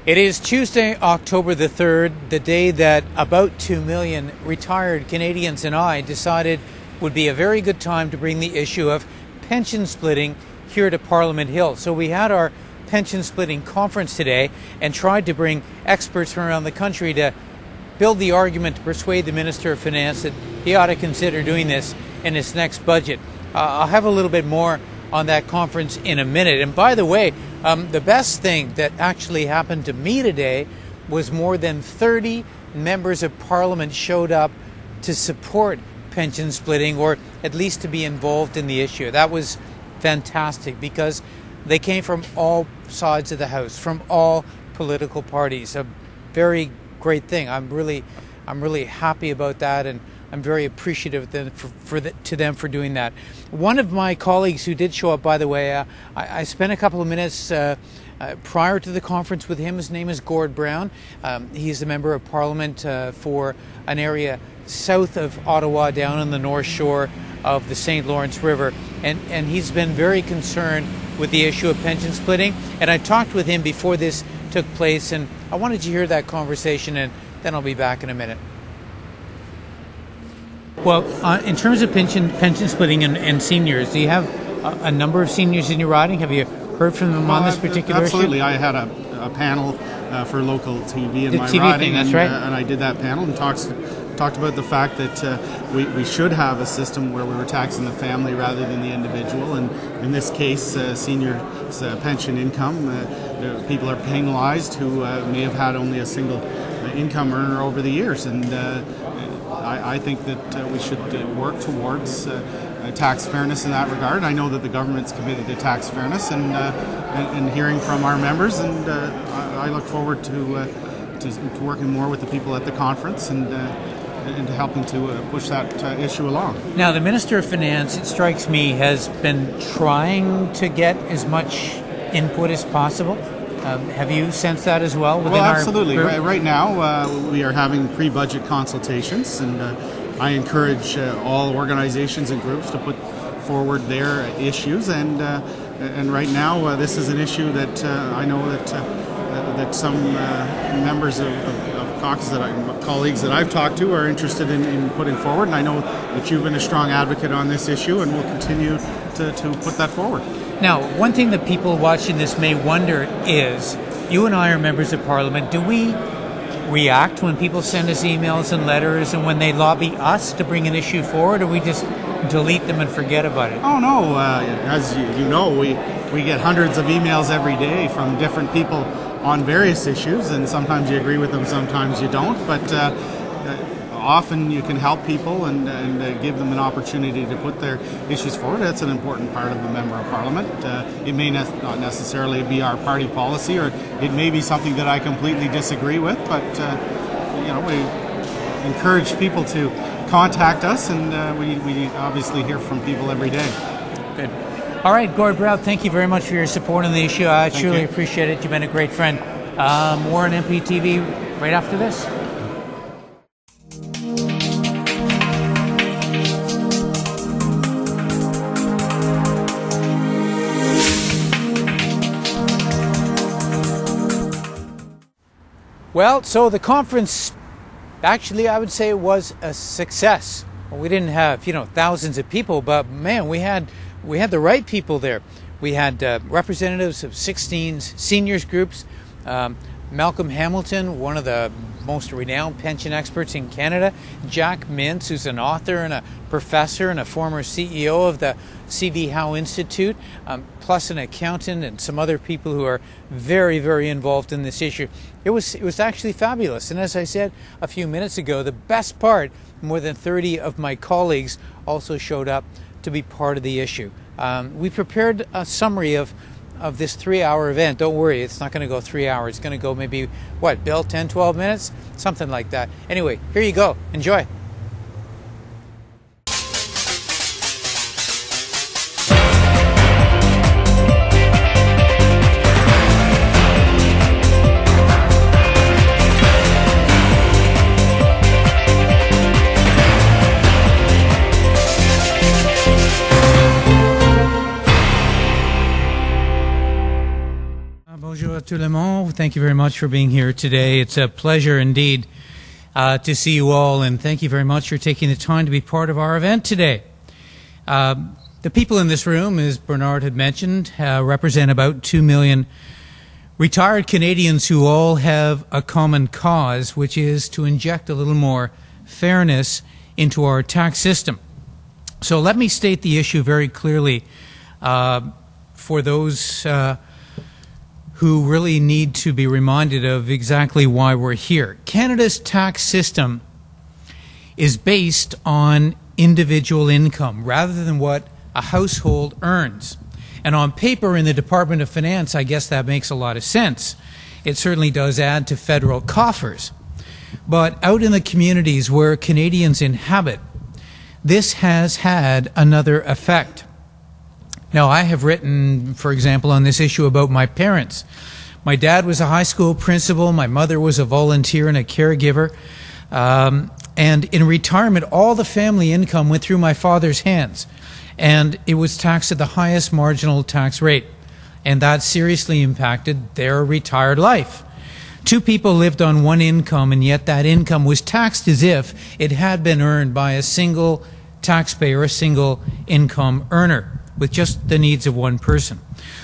It is Tuesday, October the 3rd, the day that about 2 million retired Canadians and I decided would be a very good time to bring the issue of pension splitting here to Parliament Hill. So we had our pension splitting conference today and tried to bring experts from around the country to build the argument to persuade the Minister of Finance that he ought to consider doing this in his next budget. I'll have a little bit more on that conference in a minute. And by the way, the best thing that actually happened to me today was more than 30 members of Parliament showed up to support pension splitting, or at least to be involved in the issue. That was fantastic because they came from all sides of the House, from all political parties. A very great thing. I'm really happy about that, and I'm very appreciative to them for doing that. One of my colleagues who did show up, by the way, I spent a couple of minutes prior to the conference with him. His name is Gord Brown. He's a member of Parliament for an area south of Ottawa, down on the North Shore of the St. Lawrence River, and he's been very concerned with the issue of pension splitting. And I talked with him before this took place, and I wanted you to hear that conversation, and then I'll be back in a minute. Well, in terms of pension splitting and seniors, do you have a number of seniors in your riding? Have you heard from them on this particular absolutely. issue? I had a panel for local TV in my TV riding, thing, that's right. And I did that panel and talked about the fact that we should have a system where we were taxing the family rather than the individual. And in this case, senior pension income, people are penalized who may have had only a single income earner over the years. And I think that we should work towards tax fairness in that regard. I know that the government's committed to tax fairness, and hearing from our members, and I look forward to working more with the people at the conference and to helping to push that issue along. Now, the Minister of Finance, it strikes me, has been trying to get as much input as possible. Have you sensed that as well? Well, absolutely. Right now, we are having pre-budget consultations, and I encourage all organizations and groups to put forward their issues. And right now, this is an issue that I know that some members of caucus, colleagues that I've talked to, are interested in putting forward. And I know that you've been a strong advocate on this issue, and will continue to put that forward. Now, one thing that people watching this may wonder is, you and I are members of Parliament. Do we react when people send us emails and letters, and when they lobby us to bring an issue forward, or we just delete them and forget about it? Oh no, as you know, we get hundreds of emails every day from different people on various issues, and sometimes you agree with them, sometimes you don't, but often you can help people and give them an opportunity to put their issues forward. That's an important part of a member of Parliament. It may not necessarily be our party policy, or it may be something that I completely disagree with, but we encourage people to contact us, and we obviously hear from people every day. Good. All right, Gord Brown, thank you very much for your support on the issue. I truly appreciate it. You've been a great friend. More on MPtv right after this. Well, so the conference, actually, I would say it was a success. Well, we didn't have, thousands of people, but man, we had the right people there. We had representatives of 16 seniors groups. Malcolm Hamilton, one of the most renowned pension experts in Canada. Jack Mintz, who's an author and a professor and a former CEO of the C.D. Howe Institute, plus an accountant and some other people who are very, very involved in this issue. It was actually fabulous. And as I said a few minutes ago, the best part, more than 30 of my colleagues also showed up to be part of the issue. We prepared a summary of this 3-hour event. Don't worry, it's not going to go 3 hours. It's going to go maybe, what, Bill, 10, 12 minutes? Something like that. Anyway, here you go. Enjoy. Bonjour à tout le monde. Thank you very much for being here today. It's a pleasure indeed to see you all, and thank you very much for taking the time to be part of our event today. The people in this room, as Bernard had mentioned, represent about 2 million retired Canadians who all have a common cause, which is to inject a little more fairness into our tax system. So let me state the issue very clearly for those who really need to be reminded of exactly why we're here. Canada's tax system is based on individual income rather than what a household earns. And on paper in the Department of Finance, I guess that makes a lot of sense. It certainly does add to federal coffers. But out in the communities where Canadians inhabit, this has had another effect. Now, I have written, for example, on this issue about my parents. My dad was a high school principal. My mother was a volunteer and a caregiver. And in retirement, all the family income went through my father's hands. And it was taxed at the highest marginal tax rate. And that seriously impacted their retired life. Two people lived on one income, and yet that income was taxed as if it had been earned by a single taxpayer, a single income earner, with just the needs of one person.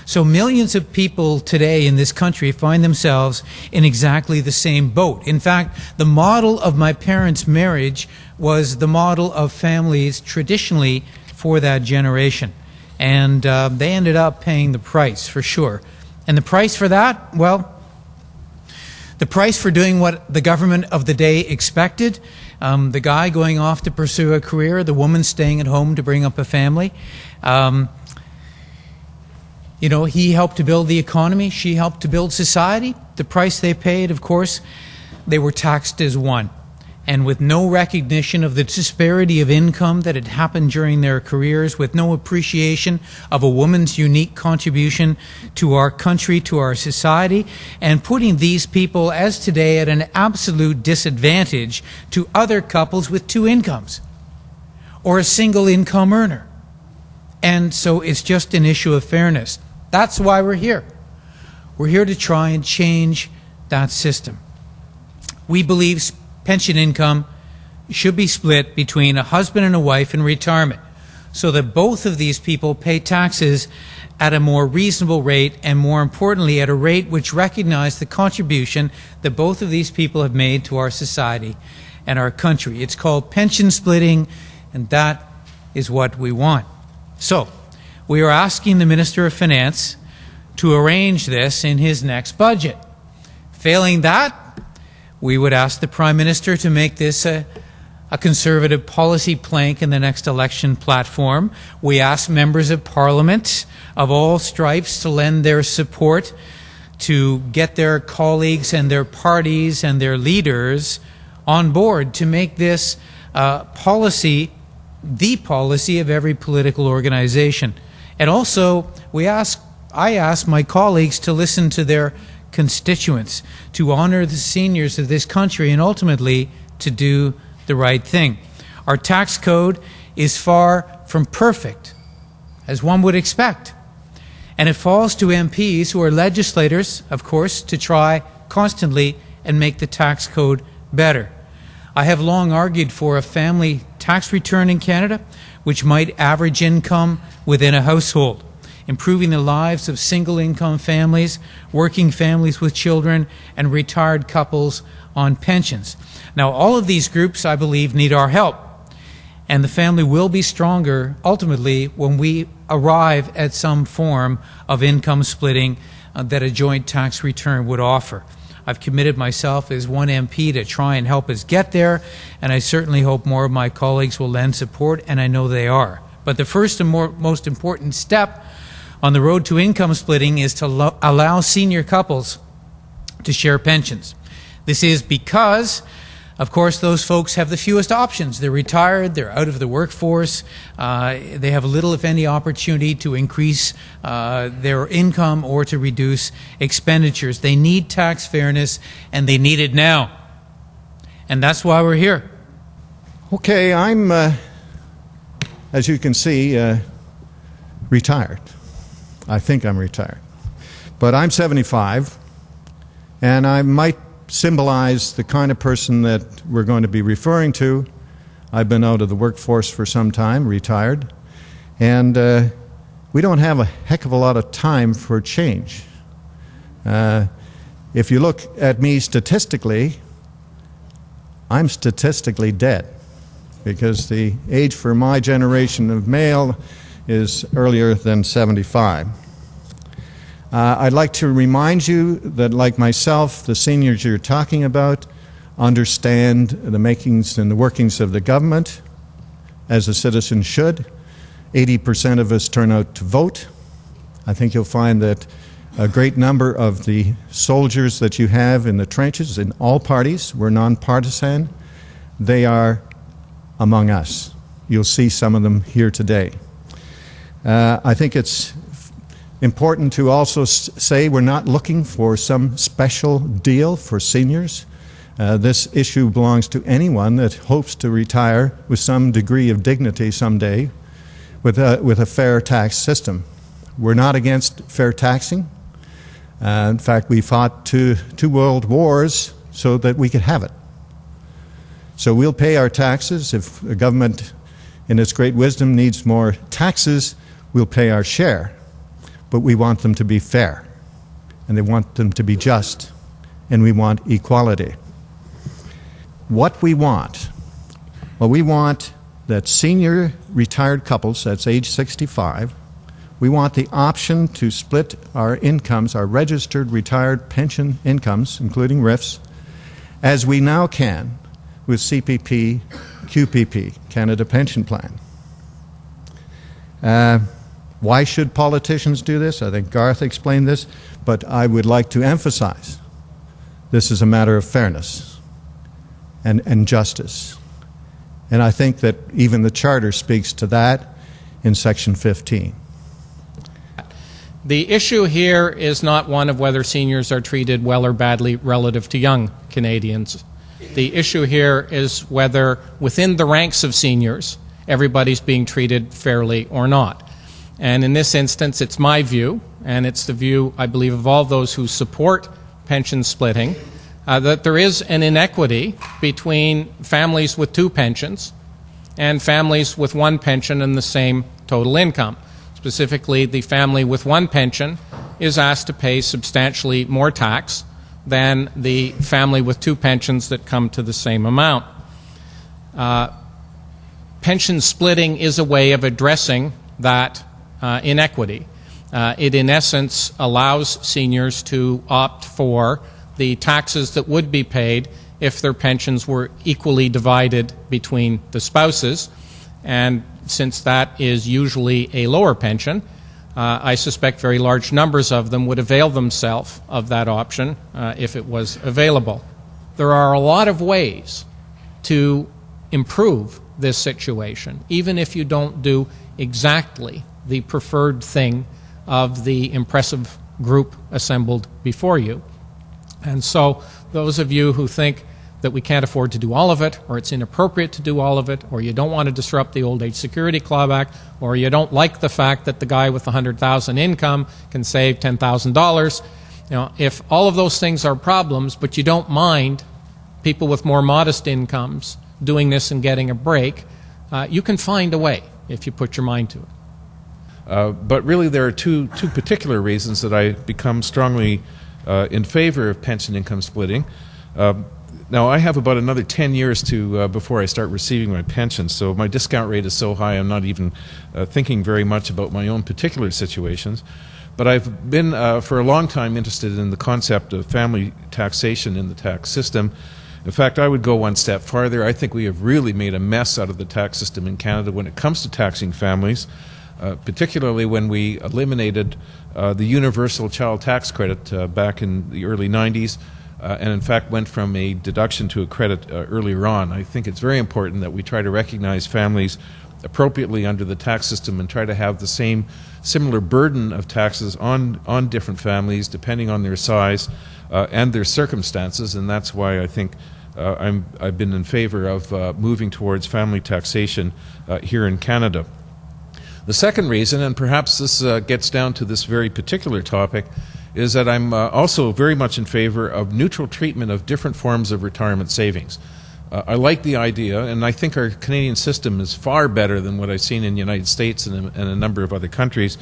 So millions of people today in this country find themselves in exactly the same boat. In fact, the model of my parents' marriage was the model of families traditionally for that generation. And they ended up paying the price, for sure. And the price for that? Well, the price for doing what the government of the day expected, the guy going off to pursue a career, the woman staying at home to bring up a family. You know, he helped to build the economy, she helped to build society. The price they paid, of course, they were taxed as one. And with no recognition of the disparity of income that had happened during their careers, with no appreciation of a woman's unique contribution to our country, to our society, and putting these people, as today, at an absolute disadvantage to other couples with two incomes or a single income earner. And so it's just an issue of fairness. That's why we're here. We're here to try and change that system. We believe pension income should be split between a husband and a wife in retirement so that both of these people pay taxes at a more reasonable rate, and more importantly, at a rate which recognizes the contribution that both of these people have made to our society and our country. It's called pension splitting, and that is what we want. So, we are asking the Minister of Finance to arrange this in his next budget. Failing that, we would ask the Prime Minister to make this a Conservative policy plank in the next election platform. We ask members of Parliament of all stripes to lend their support to get their colleagues and their parties and their leaders on board to make this policy the policy of every political organization. And also, I ask my colleagues to listen to their constituents, to honor the seniors of this country, and ultimately to do the right thing. Our tax code is far from perfect, as one would expect. And it falls to MPs, who are legislators, of course, to try constantly and make the tax code better. I have long argued for a family tax return in Canada, which might average income within a household, improving the lives of single-income families, working families with children, and retired couples on pensions. Now, all of these groups, I believe, need our help, and the family will be stronger, ultimately, when we arrive at some form of income splitting that a joint tax return would offer. I've committed myself as one MP to try and help us get there, and I certainly hope more of my colleagues will lend support, and I know they are. But the first and most important step on the road to income splitting is to allow senior couples to share pensions. This is because, of course, those folks have the fewest options. They're retired, they're out of the workforce, they have little, if any, opportunity to increase their income or to reduce expenditures. They need tax fairness, and they need it now. And that's why we're here. Okay, I'm, as you can see, retired. I think I'm retired. But I'm 75, and I might symbolize the kind of person that we're going to be referring to. I've been out of the workforce for some time, retired, and we don't have a heck of a lot of time for change. If you look at me statistically, I'm statistically dead, because the age for my generation of male is earlier than 75. I'd like to remind you that, like myself, the seniors you're talking about understand the makings and the workings of the government, as a citizen should. 80% of us turn out to vote. I think you'll find that a great number of the soldiers that you have in the trenches in all parties, we're nonpartisan, they are among us. You'll see some of them here today. I think it's important to also say we're not looking for some special deal for seniors. This issue belongs to anyone that hopes to retire with some degree of dignity someday with a fair tax system. We're not against fair taxing. In fact, we fought two world wars so that we could have it. So we'll pay our taxes. If the government, in its great wisdom, needs more taxes, we'll pay our share. But we want them to be fair, and they want them to be just, and we want equality. What we want? Well, we want that senior retired couples, that's age 65, we want the option to split our incomes, our registered retired pension incomes, including RIFs, as we now can with CPP, QPP, Canada Pension Plan. Why should politicians do this? I think Garth explained this, but I would like to emphasize this is a matter of fairness and justice. And I think that even the Charter speaks to that in Section 15. The issue here is not one of whether seniors are treated well or badly relative to young Canadians. The issue here is whether within the ranks of seniors everybody's being treated fairly or not. And in this instance, it's my view, and it's the view, I believe, of all those who support pension splitting, that there is an inequity between families with two pensions and families with one pension and the same total income. Specifically, the family with one pension is asked to pay substantially more tax than the family with two pensions that come to the same amount. Pension splitting is a way of addressing that inequity. It, in essence, allows seniors to opt for the taxes that would be paid if their pensions were equally divided between the spouses. And since that is usually a lower pension, I suspect very large numbers of them would avail themselves of that option if it was available. There are a lot of ways to improve this situation, even if you don't do exactly the preferred thing of the impressive group assembled before you. And so those of you who think that we can't afford to do all of it, or it's inappropriate to do all of it, or you don't want to disrupt the Old Age Security Clawback, or you don't like the fact that the guy with $100,000 income can save $10,000, you know, if all of those things are problems, but you don't mind people with more modest incomes doing this and getting a break, you can find a way if you put your mind to it. But really there are two particular reasons that I become strongly in favor of pension income splitting. Now, I have about another 10 years to before I start receiving my pension, so my discount rate is so high I'm not even thinking very much about my own particular situations. But I've been for a long time interested in the concept of family taxation in the tax system. In fact, I would go one step farther. I think we have really made a mess out of the tax system in Canada when it comes to taxing families, particularly when we eliminated the universal child tax credit back in the early 90s. And in fact went from a deduction to a credit earlier on. I think it's very important that we try to recognize families appropriately under the tax system and try to have the similar burden of taxes on different families depending on their size and their circumstances, and that's why I think I've been in favor of moving towards family taxation here in Canada. The second reason, and perhaps this gets down to this very particular topic, is that I'm also very much in favor of neutral treatment of different forms of retirement savings. I like the idea, and I think our Canadian system is far better than what I've seen in the United States and a number of other countries.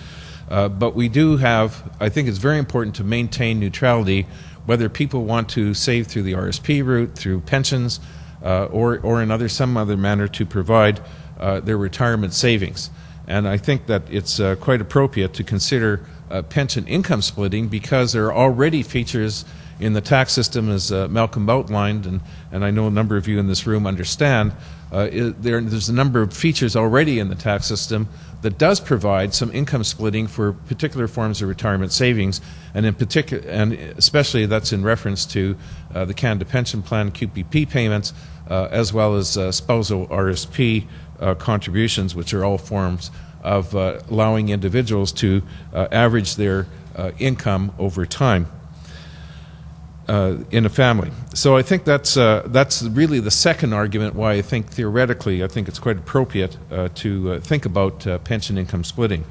But we do have, I think it's very important to maintain neutrality, whether people want to save through the RSP route, through pensions, or in some other manner to provide their retirement savings. And I think that it's quite appropriate to consider pension income splitting, because there are already features in the tax system, as Malcolm outlined, and I know a number of you in this room understand, there's a number of features already in the tax system that does provide some income splitting for particular forms of retirement savings, and in particular, and especially that's in reference to the Canada Pension Plan QPP payments, as well as spousal RSP contributions, which are all forms of allowing individuals to average their income over time in a family. So I think that's really the second argument why I think theoretically I think it's quite appropriate to think about pension income splitting.